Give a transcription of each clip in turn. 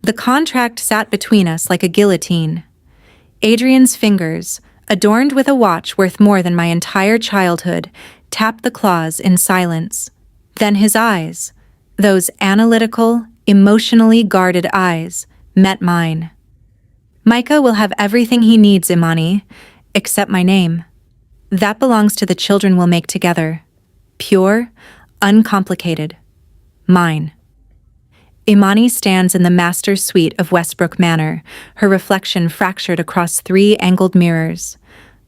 The contract sat between us like a guillotine. Adrian's fingers, adorned with a watch worth more than my entire childhood, tapped the clause in silence. Then his eyes, those analytical, emotionally guarded eyes, met mine. Micah will have everything he needs, Imani, except my name. That belongs to the children we'll make together. Pure, uncomplicated. Mine. Imani stands in the master suite of Westbrook Manor, her reflection fractured across 3 angled mirrors.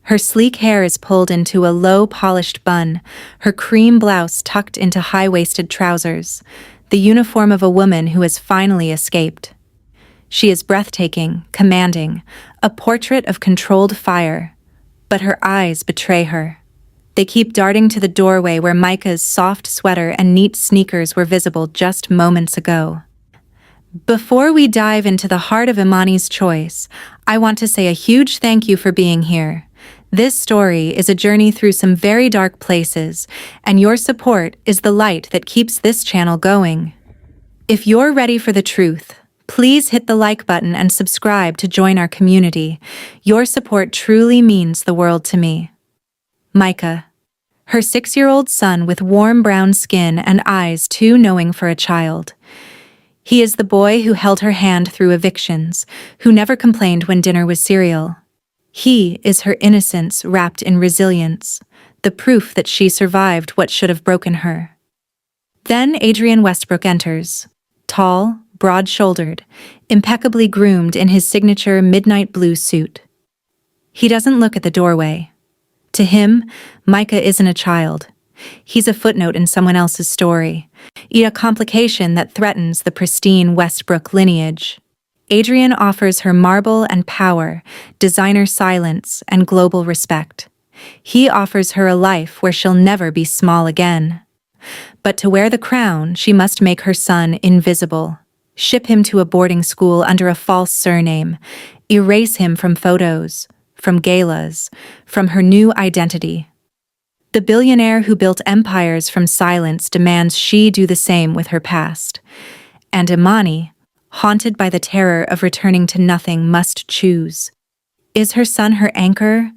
Her sleek hair is pulled into a low, polished bun, her cream blouse tucked into high-waisted trousers, the uniform of a woman who has finally escaped. She is breathtaking, commanding, a portrait of controlled fire, but her eyes betray her. They keep darting to the doorway where Micah's soft sweater and neat sneakers were visible just moments ago. Before we dive into the heart of Imani's choice, I want to say a huge thank you for being here. This story is a journey through some very dark places, and your support is the light that keeps this channel going. If you're ready for the truth, please hit the like button and subscribe to join our community. Your support truly means the world to me. Micah. Her 6-year-old son with warm brown skin and eyes too knowing for a child. He is the boy who held her hand through evictions, who never complained when dinner was cereal. He is her innocence wrapped in resilience, the proof that she survived what should have broken her. Then Adrian Westbrook enters, tall, broad-shouldered, impeccably groomed in his signature midnight blue suit. He doesn't look at the doorway. To him, Micah isn't a child. He's a footnote in someone else's story, a complication that threatens the pristine Westbrook lineage. Adrian offers her marble and power, designer silence, and global respect. He offers her a life where she'll never be small again. But to wear the crown, she must make her son invisible, ship him to a boarding school under a false surname, erase him from photos, from galas, from her new identity. The billionaire who built empires from silence demands she do the same with her past. And Imani, haunted by the terror of returning to nothing, must choose. Is her son her anchor,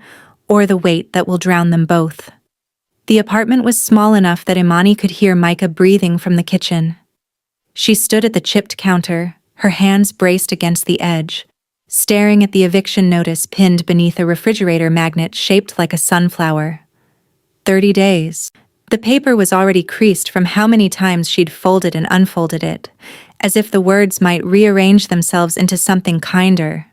or the weight that will drown them both? The apartment was small enough that Imani could hear Micah breathing from the kitchen. She stood at the chipped counter, her hands braced against the edge, staring at the eviction notice pinned beneath a refrigerator magnet shaped like a sunflower. 30 days. The paper was already creased from how many times she'd folded and unfolded it, as if the words might rearrange themselves into something kinder.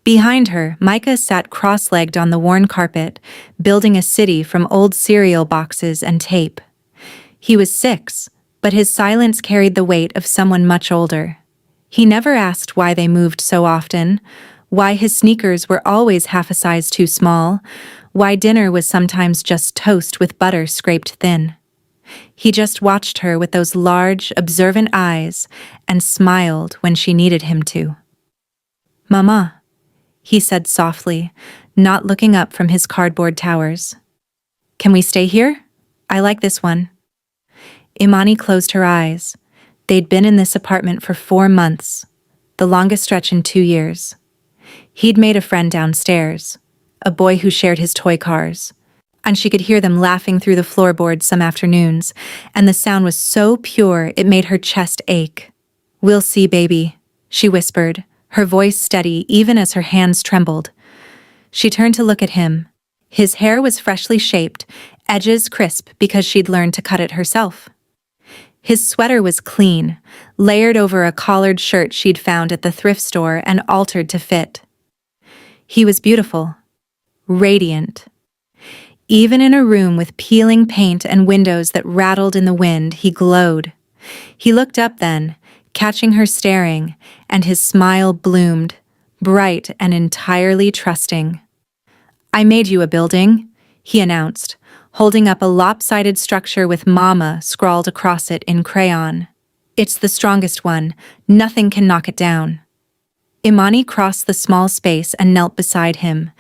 Behind her, Micah sat cross-legged on the worn carpet, building a city from old cereal boxes and tape. He was 6, but his silence carried the weight of someone much older. He never asked why they moved so often, why his sneakers were always half a size too small, why dinner was sometimes just toast with butter scraped thin. He just watched her with those large, observant eyes and smiled when she needed him to. "Mama," he said softly, not looking up from his cardboard towers. "Can we stay here? I like this one." Imani closed her eyes. They'd been in this apartment for 4 months, the longest stretch in 2 years. He'd made a friend downstairs, a boy who shared his toy cars, and she could hear them laughing through the floorboards some afternoons, and the sound was so pure it made her chest ache. "We'll see, baby," she whispered, her voice steady even as her hands trembled. She turned to look at him. His hair was freshly shaped, edges crisp because she'd learned to cut it herself. His sweater was clean, layered over a collared shirt she'd found at the thrift store and altered to fit. He was beautiful. Radiant. Even in a room with peeling paint and windows that rattled in the wind, he glowed. He looked up then, catching her staring, and his smile bloomed, bright and entirely trusting. "I made you a building," he announced, holding up a lopsided structure with "Mama" scrawled across it in crayon. "It's the strongest one. Nothing can knock it down." Imani crossed the small space and knelt beside him,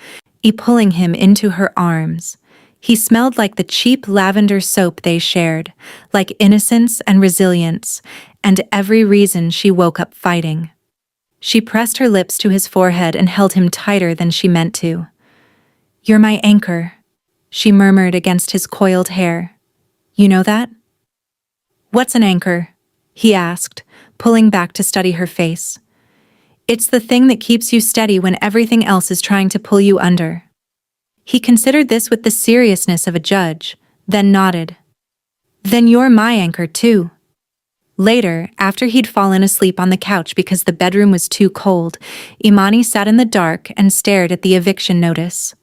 pulling him into her arms. He smelled like the cheap lavender soap they shared, like innocence and resilience, and every reason she woke up fighting. She pressed her lips to his forehead and held him tighter than she meant to. "You're my anchor," she murmured against his coiled hair. "You know that?" "What's an anchor?" he asked, pulling back to study her face. "It's the thing that keeps you steady when everything else is trying to pull you under." He considered this with the seriousness of a judge, then nodded. "Then you're my anchor too." Later, after he'd fallen asleep on the couch because the bedroom was too cold, Imani sat in the dark and stared at the eviction notice.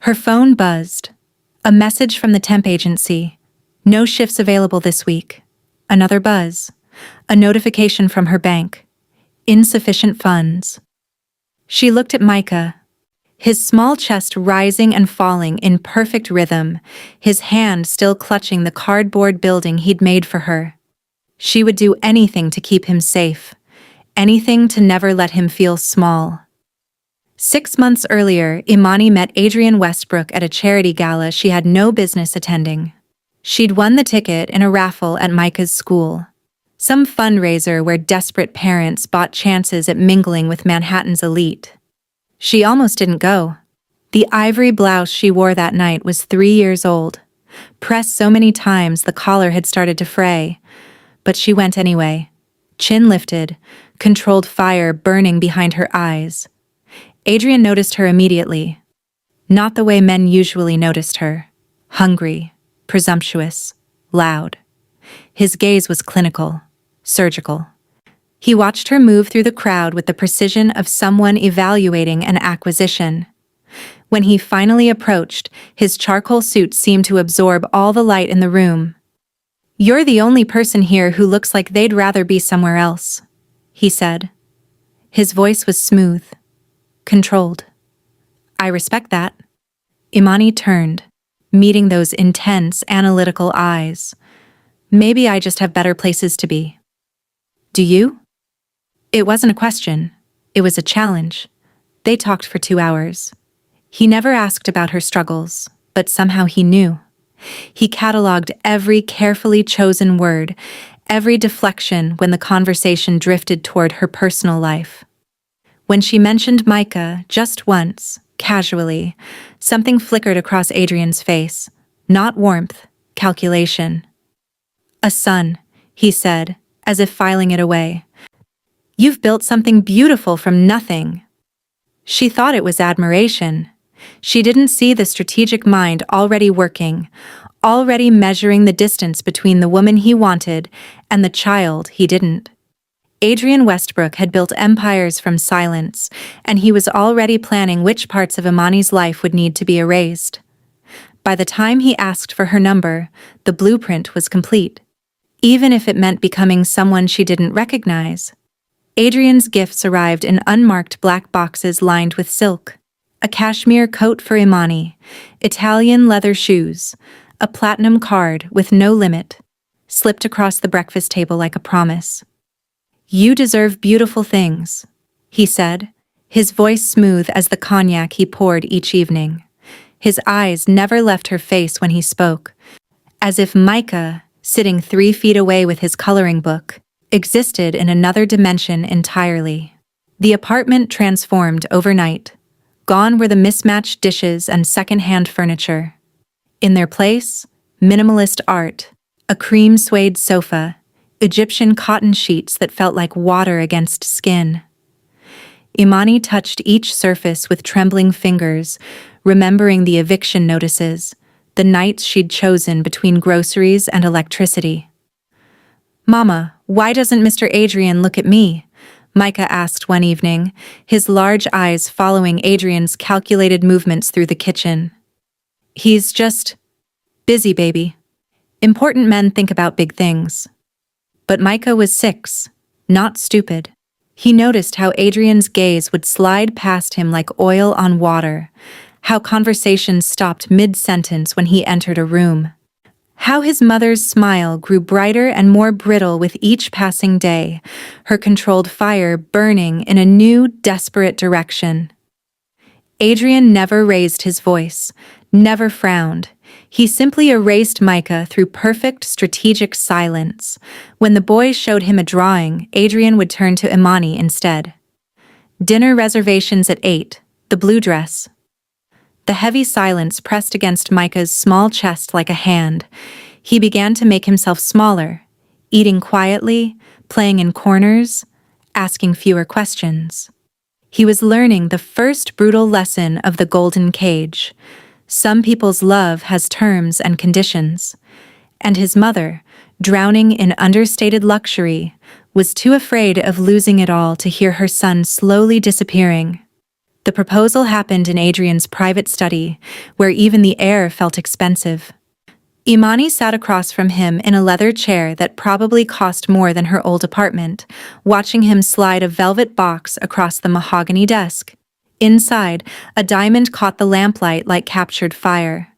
Her phone buzzed. A message from the temp agency. "No shifts available this week." Another buzz. A notification from her bank. "Insufficient funds." She looked at Micah, his small chest rising and falling in perfect rhythm, his hand still clutching the cardboard building he'd made for her. She would do anything to keep him safe, anything to never let him feel small. 6 months earlier, Imani met Adrian Westbrook at a charity gala she had no business attending. She'd won the ticket in a raffle at Micah's school. Some fundraiser where desperate parents bought chances at mingling with Manhattan's elite. She almost didn't go. The ivory blouse she wore that night was 3 years old. Pressed so many times the collar had started to fray. But she went anyway, chin lifted, controlled fire burning behind her eyes. Adrian noticed her immediately. Not the way men usually noticed her. Hungry, presumptuous, loud. His gaze was clinical, surgical. He watched her move through the crowd with the precision of someone evaluating an acquisition. When he finally approached, his charcoal suit seemed to absorb all the light in the room. "You're the only person here who looks like they'd rather be somewhere else," he said. His voice was smooth, controlled. "I respect that." Imani turned, meeting those intense, analytical eyes. "Maybe I just have better places to be." "Do you?" It wasn't a question. It was a challenge. They talked for 2 hours. He never asked about her struggles, but somehow he knew. He catalogued every carefully chosen word, every deflection when the conversation drifted toward her personal life. When she mentioned Micah just once, casually, something flickered across Adrian's face. Not warmth, calculation. "A son," he said, as if filing it away. "You've built something beautiful from nothing." She thought it was admiration. She didn't see the strategic mind already working, already measuring the distance between the woman he wanted and the child he didn't. Adrian Westbrook had built empires from silence, and he was already planning which parts of Imani's life would need to be erased. By the time he asked for her number, the blueprint was complete, even if it meant becoming someone she didn't recognize. Adrian's gifts arrived in unmarked black boxes lined with silk. A cashmere coat for Imani, Italian leather shoes, a platinum card with no limit, slipped across the breakfast table like a promise. "You deserve beautiful things," he said, his voice smooth as the cognac he poured each evening. His eyes never left her face when he spoke, as if Micah, sitting 3 feet away with his coloring book, existed in another dimension entirely. The apartment transformed overnight. Gone were the mismatched dishes and second-hand furniture. In their place, minimalist art, a cream suede sofa, Egyptian cotton sheets that felt like water against skin. Imani touched each surface with trembling fingers, remembering the eviction notices, the nights she'd chosen between groceries and electricity. "Mama, why doesn't Mr. Adrian look at me?" Micah asked one evening, his large eyes following Adrian's calculated movements through the kitchen. "He's just busy, baby. Important men think about big things." But Micah was 6, not stupid. He noticed how Adrian's gaze would slide past him like oil on water, how conversations stopped mid-sentence when he entered a room, how his mother's smile grew brighter and more brittle with each passing day, her controlled fire burning in a new, desperate direction. Adrian never raised his voice, never frowned. He simply erased Micah through perfect strategic silence. When the boy showed him a drawing, Adrian would turn to Imani instead. Dinner reservations at 8, the blue dress. The heavy silence pressed against Micah's small chest like a hand. He began to make himself smaller, eating quietly, playing in corners, asking fewer questions. He was learning the first brutal lesson of the golden cage. Some people's love has terms and conditions. And his mother, drowning in understated luxury, was too afraid of losing it all to hear her son slowly disappearing. The proposal happened in Adrian's private study, where even the air felt expensive. Imani sat across from him in a leather chair that probably cost more than her old apartment, watching him slide a velvet box across the mahogany desk. Inside, a diamond caught the lamplight like captured fire.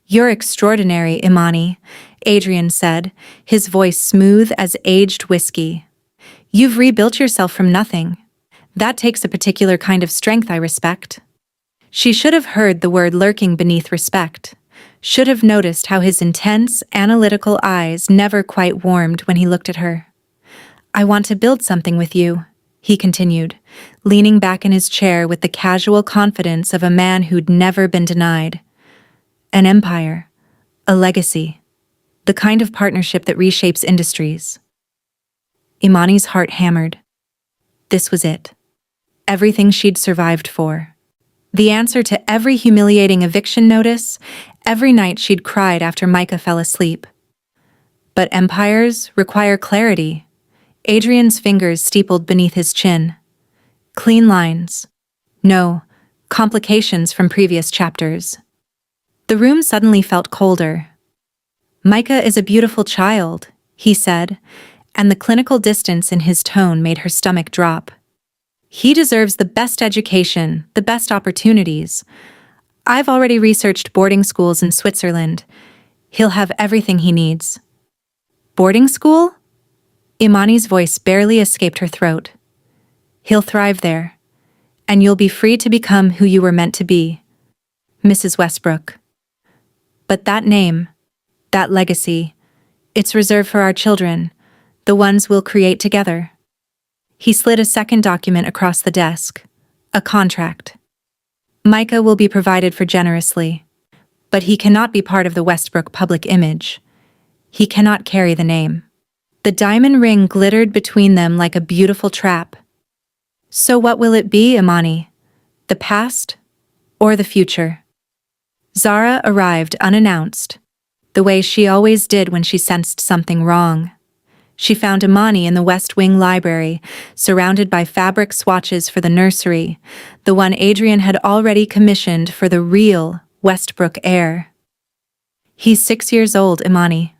"You're extraordinary, Imani," Adrian said, his voice smooth as aged whiskey. "You've rebuilt yourself from nothing. That takes a particular kind of strength I respect." She should have heard the word lurking beneath respect. Should have noticed how his intense, analytical eyes never quite warmed when he looked at her. "I want to build something with you," he continued, leaning back in his chair with the casual confidence of a man who'd never been denied. "An empire, a legacy, the kind of partnership that reshapes industries." Imani's heart hammered. This was it. Everything she'd survived for. The answer to every humiliating eviction notice, every night she'd cried after Micah fell asleep. But empires require clarity. Adrian's fingers steepled beneath his chin. Clean lines. No, complications from previous chapters. The room suddenly felt colder. "Micah is a beautiful child," he said, and the clinical distance in his tone made her stomach drop. "He deserves the best education, the best opportunities. I've already researched boarding schools in Switzerland. He'll have everything he needs." "Boarding school?" Imani's voice barely escaped her throat. "He'll thrive there, and you'll be free to become who you were meant to be, Mrs. Westbrook. But that name, that legacy, it's reserved for our children, the ones we'll create together." He slid a second document across the desk, a contract. "Micah will be provided for generously, but he cannot be part of the Westbrook public image. He cannot carry the name." The diamond ring glittered between them like a beautiful trap. "So what will it be, Imani? The past or the future?" Zara arrived unannounced, the way she always did when she sensed something wrong. She found Imani in the West Wing library, surrounded by fabric swatches for the nursery, the one Adrian had already commissioned for the real Westbrook heir. "He's 6 years old, Imani."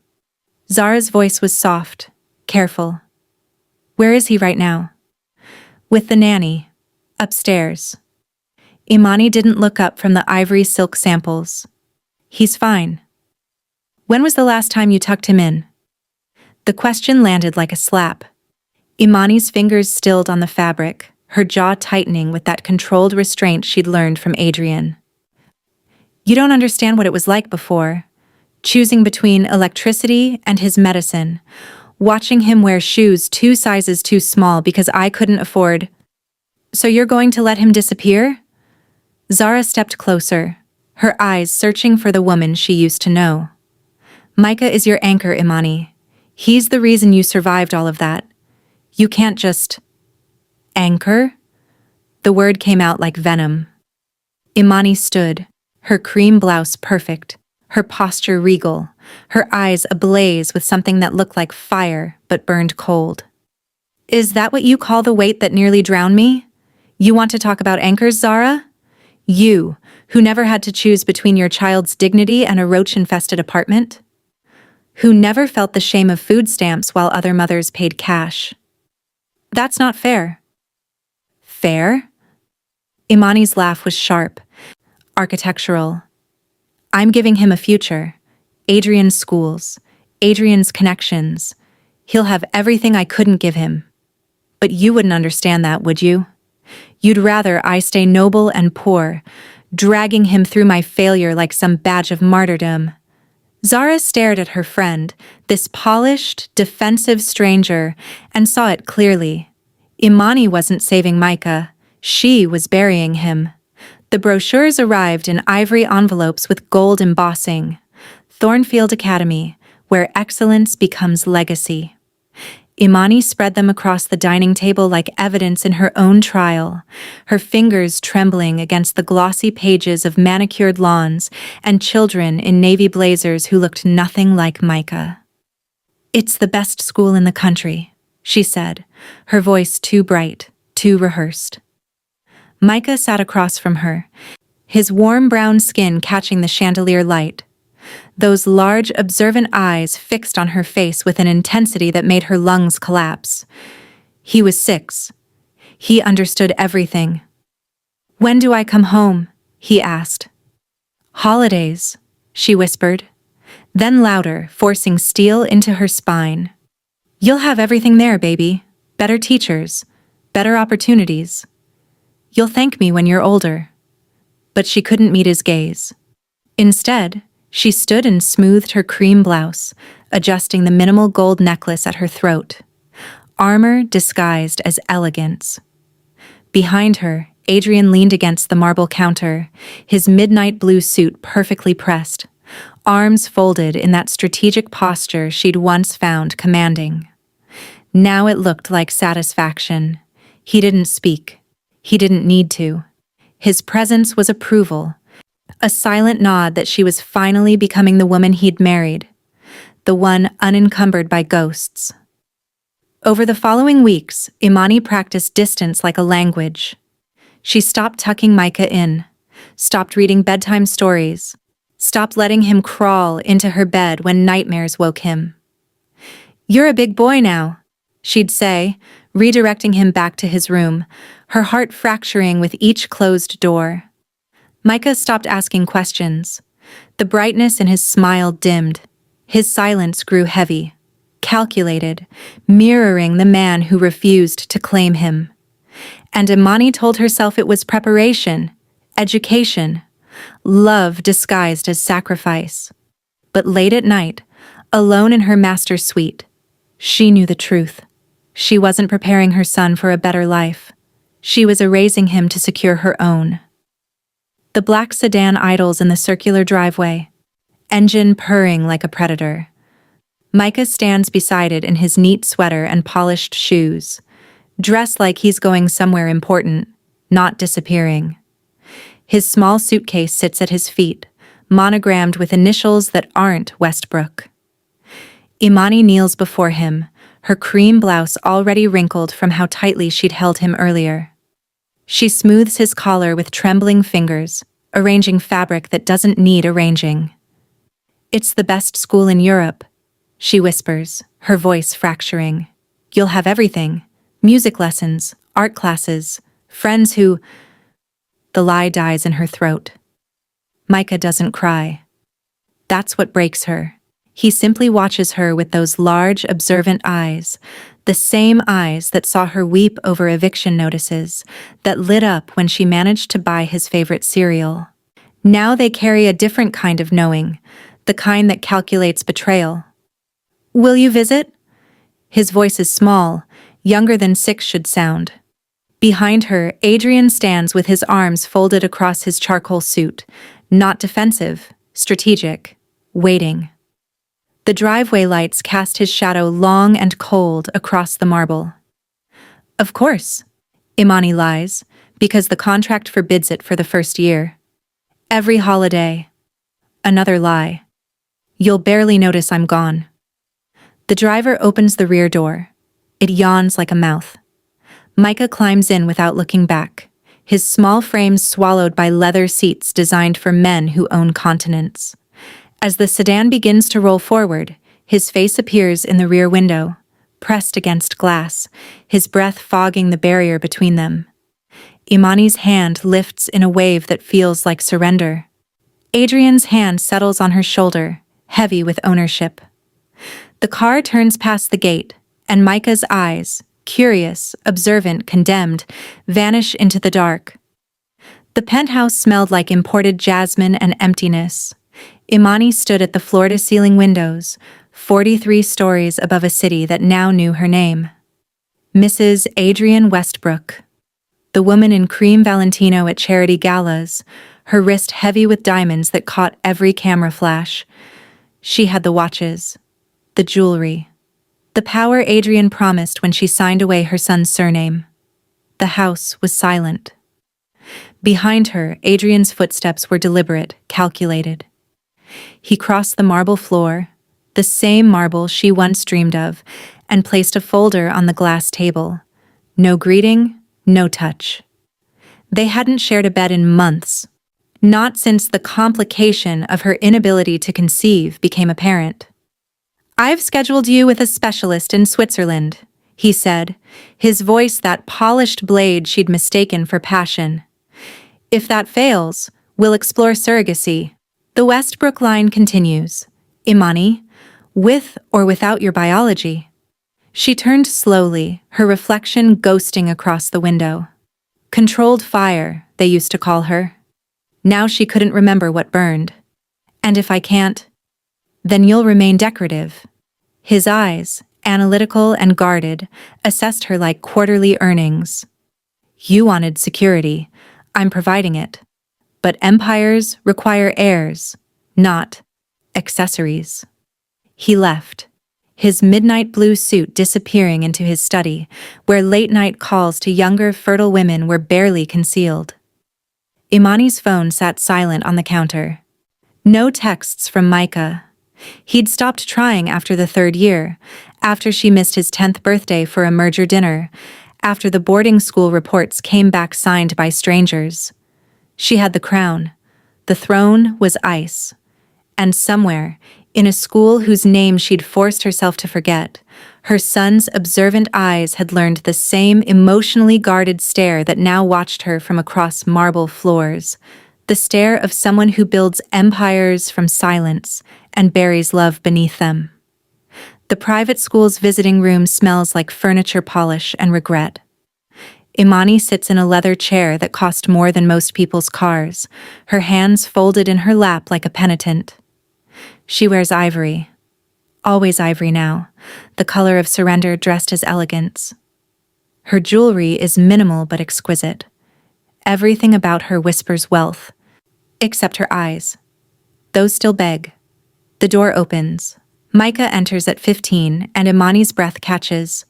Zara's voice was soft, careful. "Where is he right now?" "With the nanny, upstairs." Imani didn't look up from the ivory silk samples. "He's fine." "When was the last time you tucked him in?" The question landed like a slap. Imani's fingers stilled on the fabric, her jaw tightening with that controlled restraint she'd learned from Adrian. "You don't understand what it was like before. Choosing between electricity and his medicine. Watching him wear shoes 2 sizes too small because I couldn't afford." "So you're going to let him disappear?" Zara stepped closer, her eyes searching for the woman she used to know. "Micah is your anchor, Imani. He's the reason you survived all of that. You can't just..." "Anchor?" The word came out like venom. Imani stood, her cream blouse perfect, her posture regal, her eyes ablaze with something that looked like fire but burned cold. "Is that what you call the weight that nearly drowned me? You want to talk about anchors, Zara? You, who never had to choose between your child's dignity and a roach-infested apartment? Who never felt the shame of food stamps while other mothers paid cash? That's not fair." "Fair?" Imani's laugh was sharp, architectural. "I'm giving him a future. Adrian's schools, Adrian's connections. He'll have everything I couldn't give him. But you wouldn't understand that, would you? You'd rather I stay noble and poor, dragging him through my failure like some badge of martyrdom." Zara stared at her friend, this polished, defensive stranger, and saw it clearly. Imani wasn't saving Micah. She was burying him. The brochures arrived in ivory envelopes with gold embossing. Thornfield Academy, where excellence becomes legacy. Imani spread them across the dining table like evidence in her own trial, her fingers trembling against the glossy pages of manicured lawns and children in navy blazers who looked nothing like Micah. "It's the best school in the country," she said, her voice too bright, too rehearsed. Micah sat across from her, his warm brown skin catching the chandelier light. Those large, observant eyes fixed on her face with an intensity that made her lungs collapse. He was 6. He understood everything. "When do I come home?" he asked. "Holidays," she whispered. Then louder, forcing steel into her spine. "You'll have everything there, baby. Better teachers, better opportunities. You'll thank me when you're older." But she couldn't meet his gaze. Instead, she stood and smoothed her cream blouse, adjusting the minimal gold necklace at her throat. Armor disguised as elegance. Behind her, Adrian leaned against the marble counter, his midnight blue suit perfectly pressed, arms folded in that strategic posture she'd once found commanding. Now it looked like satisfaction. He didn't speak. He didn't need to. His presence was approval, a silent nod that she was finally becoming the woman he'd married, the one unencumbered by ghosts. Over the following weeks, Imani practiced distance like a language. She stopped tucking Micah in, stopped reading bedtime stories, stopped letting him crawl into her bed when nightmares woke him. "You're a big boy now," she'd say, redirecting him back to his room, her heart fracturing with each closed door. Micah stopped asking questions. The brightness in his smile dimmed. His silence grew heavy, calculated, mirroring the man who refused to claim him. And Imani told herself it was preparation, education, love disguised as sacrifice. But late at night, alone in her master's suite, she knew the truth. She wasn't preparing her son for a better life. She was erasing him to secure her own. The black sedan idles in the circular driveway, engine purring like a predator. Micah stands beside it in his neat sweater and polished shoes, dressed like he's going somewhere important, not disappearing. His small suitcase sits at his feet, monogrammed with initials that aren't Westbrook. Imani kneels before him, her cream blouse already wrinkled from how tightly she'd held him earlier. She smooths his collar with trembling fingers, arranging fabric that doesn't need arranging. "It's the best school in Europe," she whispers, her voice fracturing. "You'll have everything. Music lessons, art classes, friends who—" The lie dies in her throat. Micah doesn't cry. That's what breaks her. He simply watches her with those large, observant eyes, the same eyes that saw her weep over eviction notices, that lit up when she managed to buy his favorite cereal. Now they carry a different kind of knowing, the kind that calculates betrayal. "Will you visit?" His voice is small, younger than 6 should sound. Behind her, Adrian stands with his arms folded across his charcoal suit, not defensive, strategic, waiting. The driveway lights cast his shadow long and cold across the marble. "Of course," Imani lies, because the contract forbids it for the first year. "Every holiday." Another lie. "You'll barely notice I'm gone." The driver opens the rear door. It yawns like a mouth. Micah climbs in without looking back, his small frame swallowed by leather seats designed for men who own continents. As the sedan begins to roll forward, his face appears in the rear window, pressed against glass, his breath fogging the barrier between them. Imani's hand lifts in a wave that feels like surrender. Adrian's hand settles on her shoulder, heavy with ownership. The car turns past the gate, and Micah's eyes, curious, observant, condemned, vanish into the dark. The penthouse smelled like imported jasmine and emptiness. Imani stood at the floor-to-ceiling windows, 43 stories above a city that now knew her name. Mrs. Adrian Westbrook. the woman in cream Valentino at charity galas, her wrist heavy with diamonds that caught every camera flash. She had the watches, the jewelry, the power Adrian promised when she signed away her son's surname. The house was silent. Behind her, Adrian's footsteps were deliberate, calculated. He crossed the marble floor, the same marble she once dreamed of, and placed a folder on the glass table. No greeting, no touch. They hadn't shared a bed in months, not since the complication of her inability to conceive became apparent. "I've scheduled you with a specialist in Switzerland," he said, his voice that polished blade she'd mistaken for passion. "If that fails, we'll explore surrogacy." The Westbrook line continues. "Imani, with or without your biology." She turned slowly, her reflection ghosting across the window. Controlled fire, they used to call her. Now she couldn't remember what burned. "And if I can't, then you'll remain decorative." His eyes, analytical and guarded, assessed her like quarterly earnings. "You wanted security. I'm providing it. But empires require heirs, not accessories." He left, his midnight blue suit disappearing into his study, where late-night calls to younger, fertile women were barely concealed. Imani's phone sat silent on the counter. No texts from Micah. He'd stopped trying after the 3rd year, after she missed his 10th birthday for a merger dinner, after the boarding school reports came back signed by strangers. She had the crown. The throne was ice. And somewhere, in a school whose name she'd forced herself to forget, her son's observant eyes had learned the same emotionally guarded stare that now watched her from across marble floors, the stare of someone who builds empires from silence and buries love beneath them. The private school's visiting room smells like furniture polish and regret. Imani sits in a leather chair that cost more than most people's cars, her hands folded in her lap like a penitent. She wears ivory. Always ivory now, the color of surrender dressed as elegance. Her jewelry is minimal but exquisite. Everything about her whispers wealth, except her eyes. Those still beg. The door opens. Micah enters at 15 and Imani's breath catches.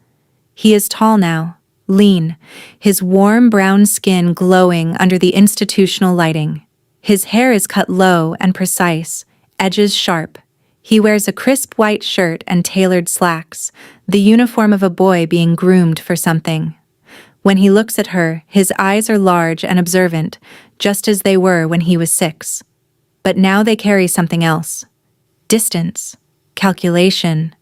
He is tall now, lean, his warm brown skin glowing under the institutional lighting. His hair is cut low and precise, edges sharp. He wears a crisp white shirt and tailored slacks, the uniform of a boy being groomed for something. When he looks at her, his eyes are large and observant, just as they were when he was 6. But now they carry something else. Distance, calculation,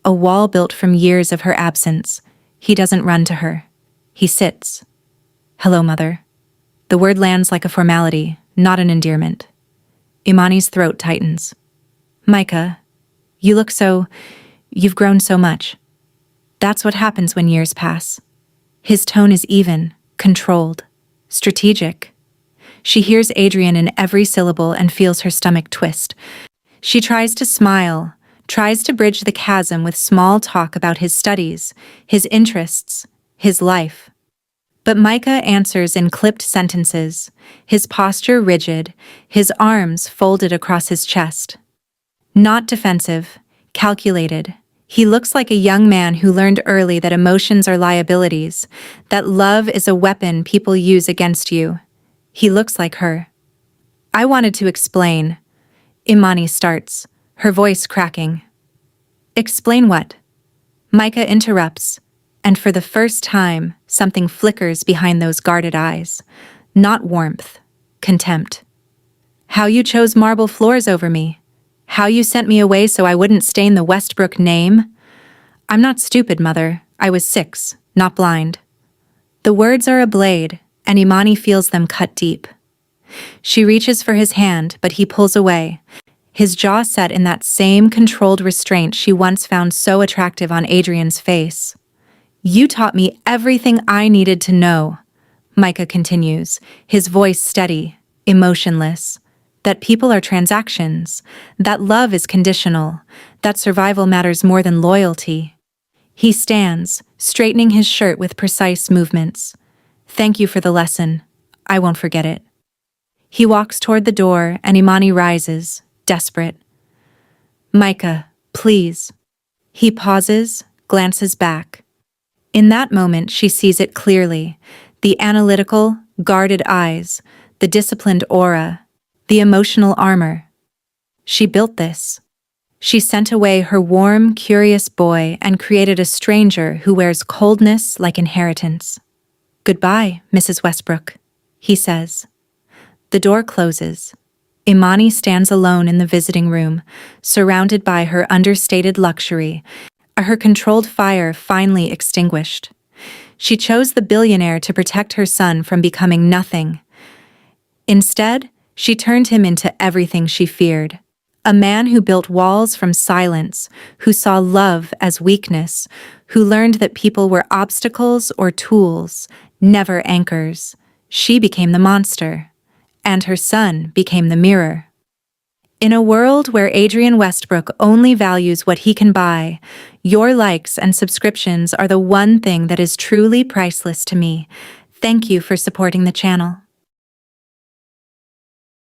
a wall built from years of her absence. He doesn't run to her. He sits. "Hello, Mother." The word lands like a formality, not an endearment. Imani's throat tightens. "Micah, you look you've grown so much." That's what happens when years pass. His tone is even, controlled, strategic. She hears Adrian in every syllable and feels her stomach twist. She tries to smile, tries to bridge the chasm with small talk about his studies, his interests, his life. But Micah answers in clipped sentences, his posture rigid, his arms folded across his chest. Not defensive, calculated. He looks like a young man who learned early that emotions are liabilities, that love is a weapon people use against you. He looks like her. "I wanted to explain." Imani starts, her voice cracking. "Explain what?" Micah interrupts, and for the first time, something flickers behind those guarded eyes. Not warmth, contempt. "How you chose marble floors over me. How you sent me away so I wouldn't stain the Westbrook name. I'm not stupid, Mother. I was 6, not blind." The words are a blade, and Imani feels them cut deep. She reaches for his hand, but he pulls away, his jaw set in that same controlled restraint she once found so attractive on Adrian's face. "You taught me everything I needed to know," Micah continues, his voice steady, emotionless. "That people are transactions, that love is conditional, that survival matters more than loyalty." He stands, straightening his shirt with precise movements. Thank you for the lesson. I won't forget it. He walks toward the door and Imani rises, desperate. Micah, please. He pauses, glances back. In that moment, she sees it clearly. The analytical, guarded eyes, the disciplined aura, the emotional armor. She built this. She sent away her warm, curious boy and created a stranger who wears coldness like inheritance. Goodbye, Mrs. Westbrook, he says. The door closes. Imani stands alone in the visiting room, surrounded by her understated luxury, her controlled fire finally extinguished. She chose the billionaire to protect her son from becoming nothing. Instead, she turned him into everything she feared. A man who built walls from silence, who saw love as weakness, who learned that people were obstacles or tools, never anchors. She became the monster, and her son became the mirror. In a world where Adrian Westbrook only values what he can buy, your likes and subscriptions are the one thing that is truly priceless to me. Thank you for supporting the channel.